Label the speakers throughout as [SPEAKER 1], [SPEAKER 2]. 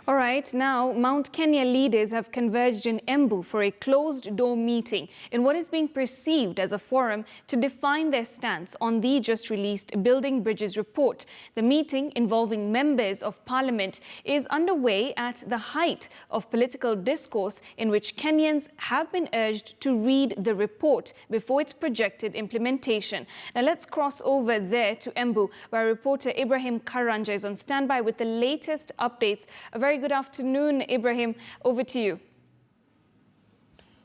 [SPEAKER 1] All right, now Mount Kenya leaders have converged in Embu for a closed-door meeting in what is being perceived as a forum to define their stance on the just-released Building Bridges report. The meeting, involving members of parliament, is underway at the height of political discourse in which Kenyans have been urged to read the report before its projected implementation. Now let's cross over there to Embu, where reporter Ibrahim Karanja is on standby with the latest updates. A very good afternoon, Ibrahim. Over to you.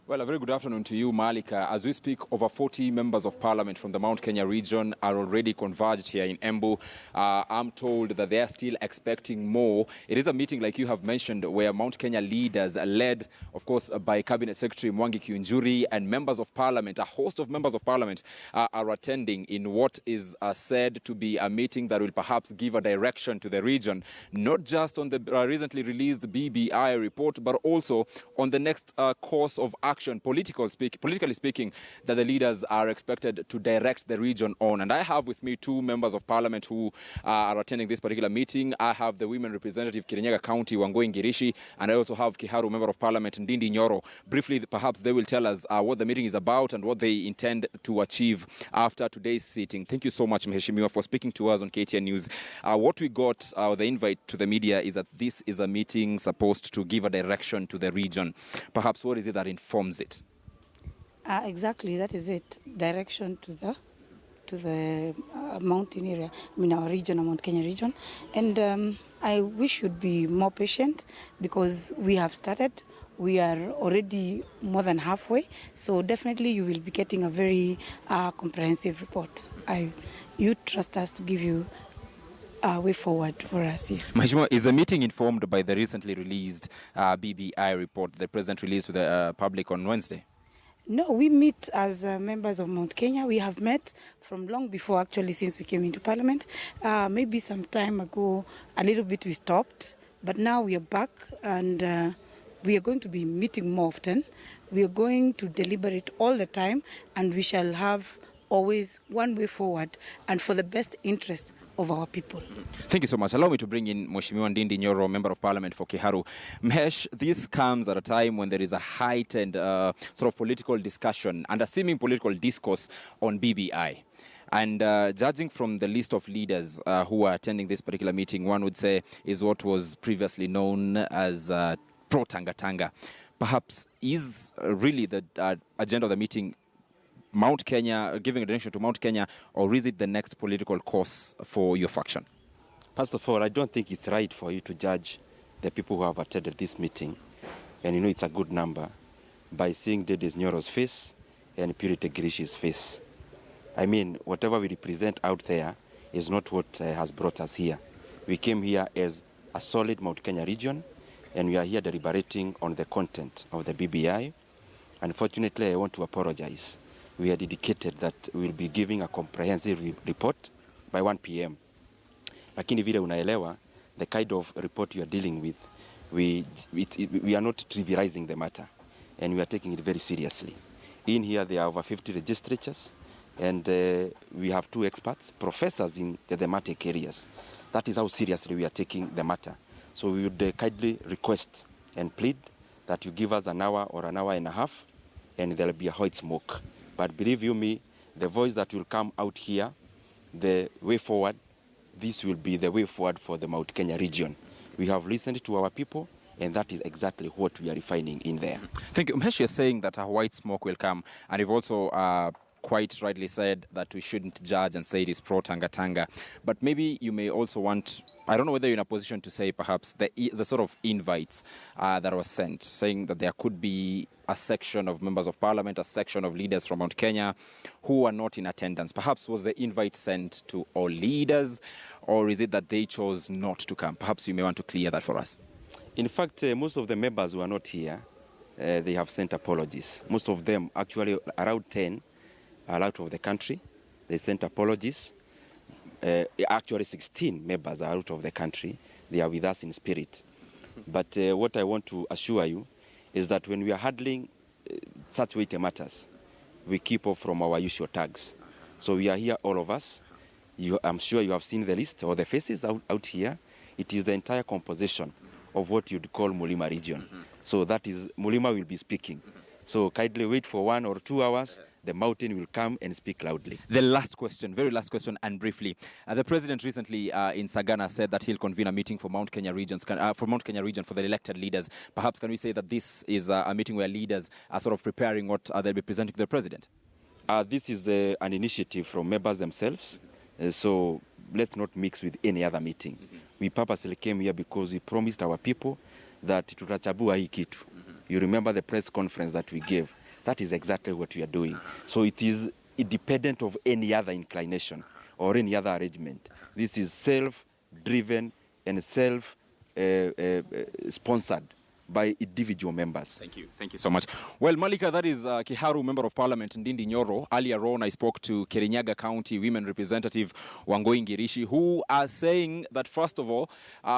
[SPEAKER 2] Well, a very good afternoon to you, Malika. As we speak, over 40 members of parliament from the Mount Kenya region are already converged here in Embu. I'm told that they are still expecting more. It is a meeting, like you have mentioned, where Mount Kenya leaders, led, of course, by Cabinet Secretary Mwangi Kiunjuri, and members of parliament, a host of members of parliament, are attending in what is said to be a meeting that will perhaps give a direction to the region, not just on the recently released BBI report, but also on the next course of action, politically speaking, that the leaders are expected to direct the region on. And I have with me two members of parliament who are attending this particular meeting. I have the women representative Kirinyaga County, Wangoi Ngirishi, and I also have Kiharu, member of parliament, Ndindi Nyoro. Briefly, perhaps they will tell us what the meeting is about and what they intend to achieve after today's sitting. Thank you so much, Mheshimiwa, for speaking to us on KTN News. What we got, the invite to the media, is that this is a meeting supposed to give a direction to the region. Perhaps what is it that informs it?
[SPEAKER 3] Exactly, that is it. Direction to the mountain area, our region, our Mount Kenya region. And I wish you'd be more patient because we have started. We are already more than halfway. So definitely you will be getting a very comprehensive report. You trust us to give you a way forward for us here.
[SPEAKER 2] Mheshimiwa, is the meeting informed by the recently released BBI report the President released to the public on Wednesday?
[SPEAKER 3] No, we meet as members of Mount Kenya. We have met from long before, actually, since we came into Parliament. Maybe some time ago, a little bit we stopped, but now we are back and we are going to be meeting more often. We are going to deliberate all the time and we shall have always one way forward and for the best interest of our people.
[SPEAKER 2] Thank you so much. Allow me to bring in Mheshimiwa Ndindi Nyoro, member of parliament for Kiharu. Mhesh, this comes at a time when there is a heightened sort of political discussion and a seeming political discourse on BBI. And judging from the list of leaders who are attending this particular meeting, one would say is what was previously known as pro-Tanga-Tanga. Perhaps is really the agenda of the meeting Mount Kenya, giving a direction to Mount Kenya, or is it the next political course for your faction?
[SPEAKER 4] First of all, I don't think it's right for you to judge the people who have attended this meeting, and you know it's a good number, by seeing Dedis Nyoro's face and Purity Girishi's face. I mean, whatever we represent out there is not what has brought us here. We came here as a solid Mount Kenya region, and we are here deliberating on the content of the BBI. Unfortunately, I want to apologize. We are dedicated that we will be giving a comprehensive report by 1 p.m. Lakini vile unaelewa, the kind of report you are dealing with, we are not trivializing the matter, and we are taking it very seriously. In here, there are over 50 registratures, and we have 2 experts, professors in the thematic areas. That is how seriously we are taking the matter. So we would kindly request and plead that you give us an hour or an hour and a half, and there will be a hot smoke. But believe you me, the voice that will come out here, the way forward, this will be the way forward for the Mount Kenya region. We have listened to our people, and that is exactly what we are refining in there.
[SPEAKER 2] Thank you. Mhesh, you're saying that a white smoke will come, and you've also quite rightly said that we shouldn't judge and say it is pro-Tanga-Tanga. But maybe you may also want, I don't know whether you're in a position to say perhaps the sort of invites that were sent, saying that there could be a section of members of parliament, a section of leaders from Mount Kenya who are not in attendance. Perhaps was the invite sent to all leaders, or is it that they chose not to come? Perhaps you may want to clear that for us.
[SPEAKER 4] In fact, most of the members who are not here, they have sent apologies. Most of them, actually around 10, are out of the country. They sent apologies. Actually 16 members are out of the country. They are with us in spirit. But what I want to assure you is that when we are handling such weighty matters, we keep off from our usual tags. So we are here, all of us. I'm sure you have seen the list or the faces out here. It is the entire composition of what you'd call Mulima region. So that is, Mulima will be speaking. So kindly wait for 1 or 2 hours. The mountain will come and speak loudly.
[SPEAKER 2] The last question, very last question, and briefly. The president recently in Sagana said that he'll convene a meeting for Mount Kenya regions, for Mount Kenya region for the elected leaders. Perhaps can we say that this is a meeting where leaders are sort of preparing what they'll be presenting to the president?
[SPEAKER 4] This is an initiative from members themselves. So let's not mix with any other meeting. We purposely came here because we promised our people that tutachabua hii kitu. You remember the press conference that we gave? That is exactly what we are doing. So it is independent of any other inclination or any other arrangement. This is self-driven and self-sponsored by individual members.
[SPEAKER 2] Thank you. Thank you so much. Well, Malika, that is Kiharu, Member of Parliament, Ndindi Nyoro. Earlier on, I spoke to Kirinyaga County Women Representative Wangoi Ngirishi, who are saying that, first of all,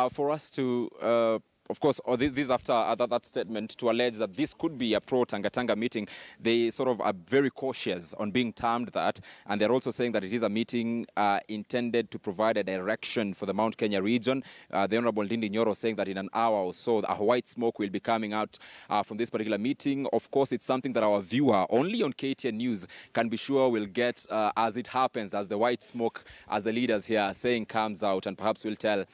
[SPEAKER 2] for us to... of course, or this after that statement to allege that this could be a pro-Tanga meeting, they sort of are very cautious on being termed that, and they're also saying that it is a meeting intended to provide a direction for the Mount Kenya region. The Honorable Ndindi Nyoro saying that in an hour or so, a white smoke will be coming out from this particular meeting. Of course, it's something that our viewer, only on KTN News, can be sure will get as it happens, as the white smoke, as the leaders here are saying, comes out, and perhaps we'll tell